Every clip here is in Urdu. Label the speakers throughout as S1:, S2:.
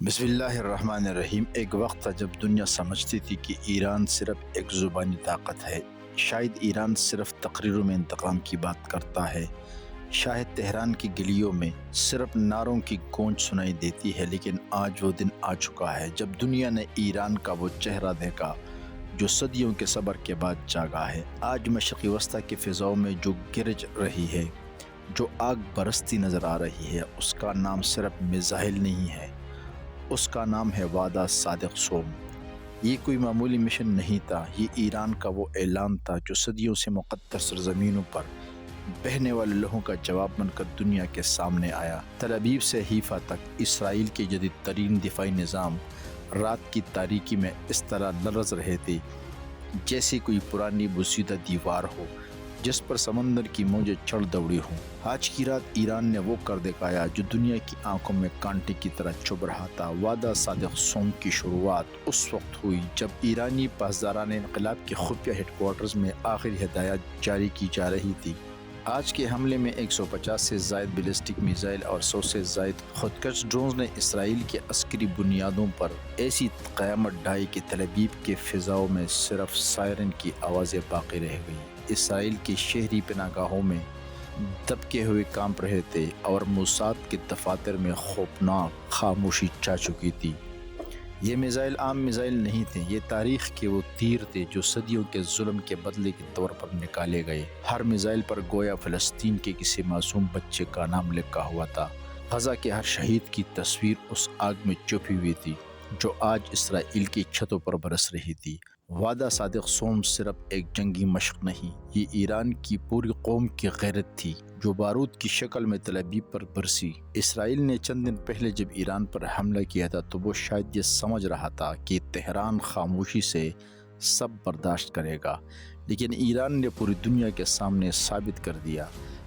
S1: بسم اللہ الرحمن الرحیم۔ ایک وقت تھا جب دنیا سمجھتی تھی کہ ایران صرف ایک زبانی طاقت ہے، شاید ایران صرف تقریروں میں انتقام کی بات کرتا ہے، شاید تہران کی گلیوں میں صرف نعروں کی گونج سنائی دیتی ہے، لیکن آج وہ دن آ چکا ہے جب دنیا نے ایران کا وہ چہرہ دیکھا جو صدیوں کے صبر کے بعد جاگا ہے۔ آج مشرقی وسطی کی فضاؤں میں جو گرج رہی ہے، جو آگ برستی نظر آ رہی ہے، اس کا نام صرف میزائل نہیں ہے، اس کا نام ہے وعدہ صادق سوم۔ یہ کوئی معمولی مشن نہیں تھا، یہ ایران کا وہ اعلان تھا جو صدیوں سے مقدس سرزمینوں پر بہنے والے لہوں کا جواب بن کر دنیا کے سامنے آیا۔ تل ابیب سے حیفا تک اسرائیل کے جدید ترین دفاعی نظام رات کی تاریکی میں اس طرح لرز رہے تھے جیسے کوئی پرانی بوسیدہ دیوار ہو جس پر سمندر کی موجیں چڑھ دوڑی ہوں۔ آج کی رات ایران نے وہ کر دکھایا جو دنیا کی آنکھوں میں کانٹے کی طرح چبھ رہا تھا۔ وعدہ صادق سوم کی شروعات اس وقت ہوئی جب ایرانی پاسداران انقلاب کے خفیہ ہیڈ کوارٹرز میں آخری ہدایات جاری کی جا رہی تھی۔ آج کے حملے میں 150 سے زائد بیلسٹک میزائل اور 100 سے زائد خودکش ڈرونز نے اسرائیل کے عسکری بنیادوں پر ایسی قیامت ڈھائی کہ تل ابیب کے فضاؤں میں صرف سائرن کی آوازیں باقی رہ گئیں۔ اسرائیل کے شہری پناہ گاہوں میں دبکے ہوئے کانپ رہے تھے اور موساد کے دفاتر میں خوفناک خاموشی چھا چکی تھی۔ یہ میزائل عام میزائل نہیں تھے، یہ تاریخ کے وہ تیر تھے جو صدیوں کے ظلم کے بدلے کے طور پر نکالے گئے۔ ہر میزائل پر گویا فلسطین کے کسی معصوم بچے کا نام لکھا ہوا تھا۔ غزہ کے ہر شہید کی تصویر اس آگ میں چھپی ہوئی تھی جو آج اسرائیل کی چھتوں پر برس رہی تھی۔ وعدہ صادق سوم صرف ایک جنگی مشق نہیں، یہ ایران کی پوری قوم کی غیرت تھی جو بارود کی شکل میں تل ابیب پر برسی۔ اسرائیل نے چند دن پہلے جب ایران پر حملہ کیا تھا تو وہ شاید یہ سمجھ رہا تھا کہ تہران خاموشی سے سب برداشت کرے گا، لیکن ایران نے پوری دنیا کے سامنے ثابت کر دیا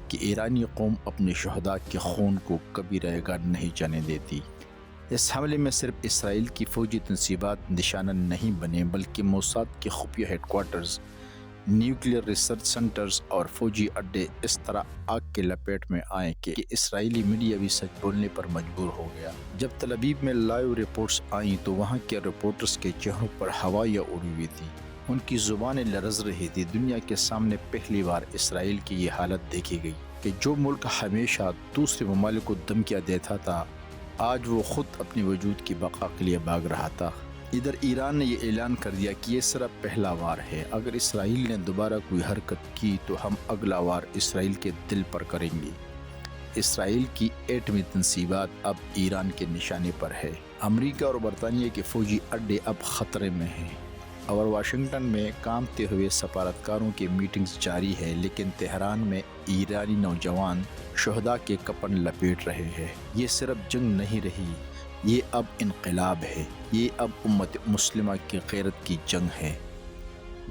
S1: کہ ایرانی قوم اپنے شہداء کے خون کو کبھی رائے گاہ نہیں جانے دیتی۔ اس حملے میں صرف اسرائیل کی فوجی تنصیبات نشانہ نہیں بنے بلکہ موساد کے خفیہ headquarters, nuclear research centres اور فوجی اڈے اس طرح آگ کے لپیٹ میں آئے کہ اسرائیلی میڈیا بھی سچ بولنے پر مجبور ہو گیا۔ جب تل ابیب میں لائیو رپورٹس آئیں تو وہاں کے رپورٹرز کے چہروں پر ہوائیاں اڑی ہوئی تھیں، ان کی زبانیں لرز رہی تھی۔ دنیا کے سامنے پہلی بار اسرائیل کی یہ حالت دیکھی گئی کہ جو ملک ہمیشہ دوسرے ممالک کو دھمکیاں دیتا تھا، آج وہ خود اپنی وجود کی بقا کے لیے بھاگ رہا تھا۔ ادھر ایران نے یہ اعلان کر دیا کہ یہ صرف پہلا وار ہے، اگر اسرائیل نے دوبارہ کوئی حرکت کی تو ہم اگلا وار اسرائیل کے دل پر کریں گے۔ اسرائیل کی ایٹمی تنصیبات اب ایران کے نشانے پر ہے۔ امریکہ اور برطانیہ کے فوجی اڈے اب خطرے میں ہیں اور واشنگٹن میں کانپتے ہوئے سفارتکاروں کی میٹنگز جاری ہے، لیکن تہران میں ایرانی نوجوان شہداء کے کفن لپیٹ رہے ہیں۔ یہ صرف جنگ نہیں رہی، یہ اب انقلاب ہے، یہ اب امت مسلمہ کی غیرت کی جنگ ہے۔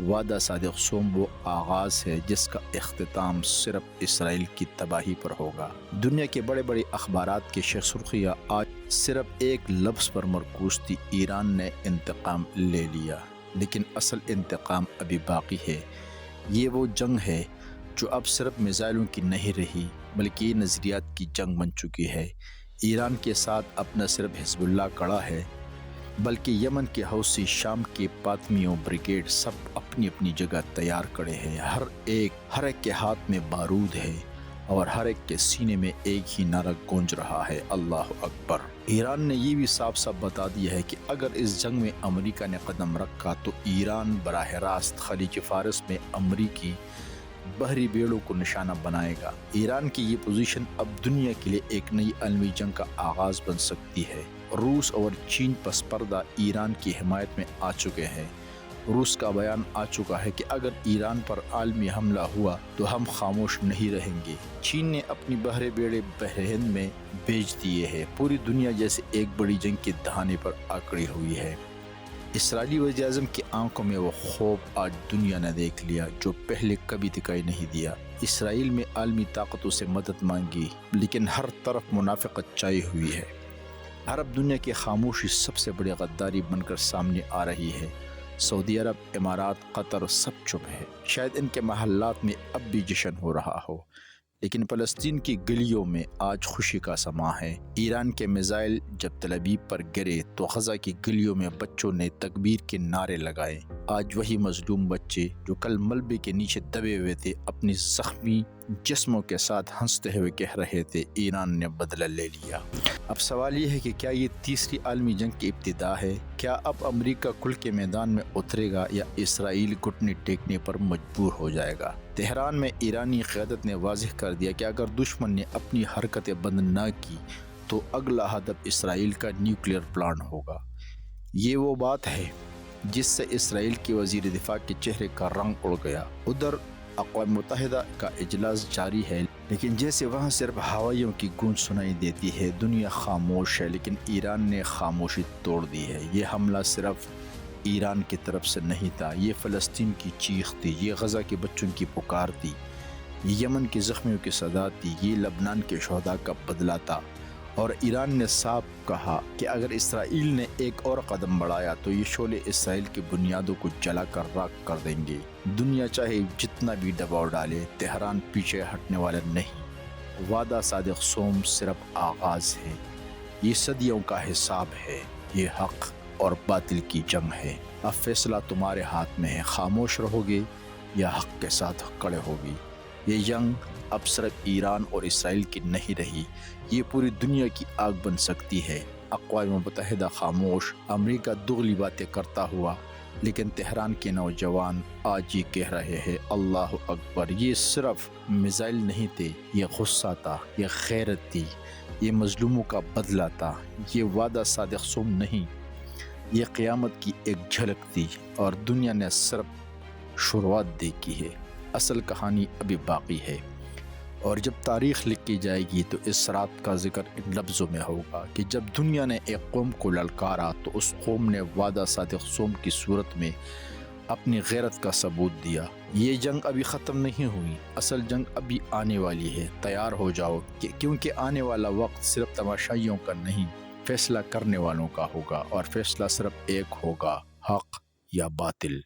S1: وعدہ صادق سوم وہ آغاز ہے جس کا اختتام صرف اسرائیل کی تباہی پر ہوگا۔ دنیا کے بڑے بڑے اخبارات کی سرخیاں آج صرف ایک لفظ پر مرکوز تھی: ایران نے انتقام لے لیا۔ لیکن اصل انتقام ابھی باقی ہے۔ یہ وہ جنگ ہے جو اب صرف میزائلوں کی نہیں رہی بلکہ یہ نظریات کی جنگ بن چکی ہے۔ ایران کے ساتھ اب نہ صرف حزب اللہ کڑا ہے بلکہ یمن کے حوثی، شام کے فاطمیوں بریگیڈ سب اپنی اپنی جگہ تیار کھڑے ہیں۔ ہر ایک کے ہاتھ میں بارود ہے اور ہر ایک کے سینے میں ایک ہی نعرہ گونج رہا ہے: اللہ اکبر۔ ایران نے یہ بھی صاف صاف بتا دیا ہے کہ اگر اس جنگ میں امریکہ نے قدم رکھا تو ایران براہ راست خلیج فارس میں امریکی بحری بیڑوں کو نشانہ بنائے گا۔ ایران کی یہ پوزیشن اب دنیا کے لیے ایک نئی عالمی جنگ کا آغاز بن سکتی ہے۔ روس اور چین پس پردہ ایران کی حمایت میں آ چکے ہیں۔ روس کا بیان آ چکا ہے کہ اگر ایران پر عالمی حملہ ہوا تو ہم خاموش نہیں رہیں گے۔ چین نے اپنی بحری بیڑے بحر ہند میں بھیج دیے ہیں۔ پوری دنیا جیسے ایک بڑی جنگ کے دہانے پر آکڑی ہوئی ہے۔ اسرائیلی وزیر اعظم کی آنکھوں میں وہ خوف آج دنیا نے دیکھ لیا جو پہلے کبھی دکھائی نہیں دیا۔ اسرائیل میں عالمی طاقتوں سے مدد مانگی لیکن ہر طرف منافقت چھائی ہوئی ہے۔ عرب دنیا کی خاموشی سب سے بڑی غداری بن کر سامنے آ رہی ہے۔ سعودی عرب، امارات، قطر سب چپ ہے۔ شاید ان کے محلات میں اب بھی جشن ہو رہا ہو، لیکن فلسطین کی گلیوں میں آج خوشی کا سما ہے۔ ایران کے میزائل جب تل ابیب پر گرے تو غزہ کی گلیوں میں بچوں نے تکبیر کے نعرے لگائے۔ آج وہی مظلوم بچے جو کل ملبے کے نیچے دبے ہوئے تھے اپنی زخمی جسموں کے ساتھ ہنستے ہوئے کہہ رہے تھے ایران نے بدلہ لے لیا۔ اب سوال یہ ہے کہ کیا یہ تیسری عالمی جنگ کی ابتدا ہے؟ کیا اب امریکہ کھل کے میدان میں اترے گا یا اسرائیل گھٹنے ٹیکنے پر مجبور ہو جائے گا؟ تہران میں ایرانی قیادت نے واضح کر دیا کہ اگر دشمن نے اپنی حرکتیں بند نہ کی تو اگلا ہدف اسرائیل کا نیوکلیئر پلانٹ ہوگا۔ یہ وہ بات ہے جس سے اسرائیل کے وزیر دفاع کے چہرے کا رنگ اڑ گیا۔ ادھر اقوام متحدہ کا اجلاس جاری ہے لیکن جیسے وہاں صرف ہوائیوں کی گونج سنائی دیتی ہے۔ دنیا خاموش ہے لیکن ایران نے خاموشی توڑ دی ہے۔ یہ حملہ صرف ایران کی طرف سے نہیں تھا، یہ فلسطین کی چیخ تھی، یہ غزہ کے بچوں کی پکار تھی، یہ یمن کے زخمیوں کی صدا تھی، یہ لبنان کے شہداء کا بدلہ تھا۔ اور ایران نے صاف کہا کہ اگر اسرائیل نے ایک اور قدم بڑھایا تو یہ شعلے اسرائیل کی بنیادوں کو جلا کر راکھ کر دیں گے۔ دنیا چاہے جتنا بھی دباؤ ڈالے، تہران پیچھے ہٹنے والا نہیں۔ وعدہ صادق صوم صرف آغاز ہے، یہ صدیوں کا حساب ہے، یہ حق اور باطل کی جنگ ہے۔ اب فیصلہ تمہارے ہاتھ میں ہے، خاموش رہو گے یا حق کے ساتھ کھڑے ہوگی۔ یہ جنگ اب صرف ایران اور اسرائیل کی نہیں رہی، یہ پوری دنیا کی آگ بن سکتی ہے۔ اقوام متحدہ خاموش، امریکہ دغلی باتیں کرتا ہوا، لیکن تہران کے نوجوان آج یہ کہہ رہے ہیں اللہ اکبر۔ یہ صرف میزائل نہیں تھے، یہ غصہ تھا، یہ غیرت تھی، یہ مظلوموں کا بدلہ تھا، یہ وعدہ صادق صوم نہیں، یہ قیامت کی ایک جھلک تھی۔ اور دنیا نے صرف شروعات دیکھی ہے، اصل کہانی ابھی باقی ہے۔ اور جب تاریخ لکھی جائے گی تو اس رات کا ذکر ان لفظوں میں ہوگا کہ جب دنیا نے ایک قوم کو للکارا تو اس قوم نے وعدہ صادق صوم کی صورت میں اپنی غیرت کا ثبوت دیا۔ یہ جنگ ابھی ختم نہیں ہوئی، اصل جنگ ابھی آنے والی ہے۔ تیار ہو جاؤ کیونکہ آنے والا وقت صرف تماشائیوں کا نہیں، فیصلہ کرنے والوں کا ہوگا، اور فیصلہ صرف ایک ہوگا، حق یا باطل۔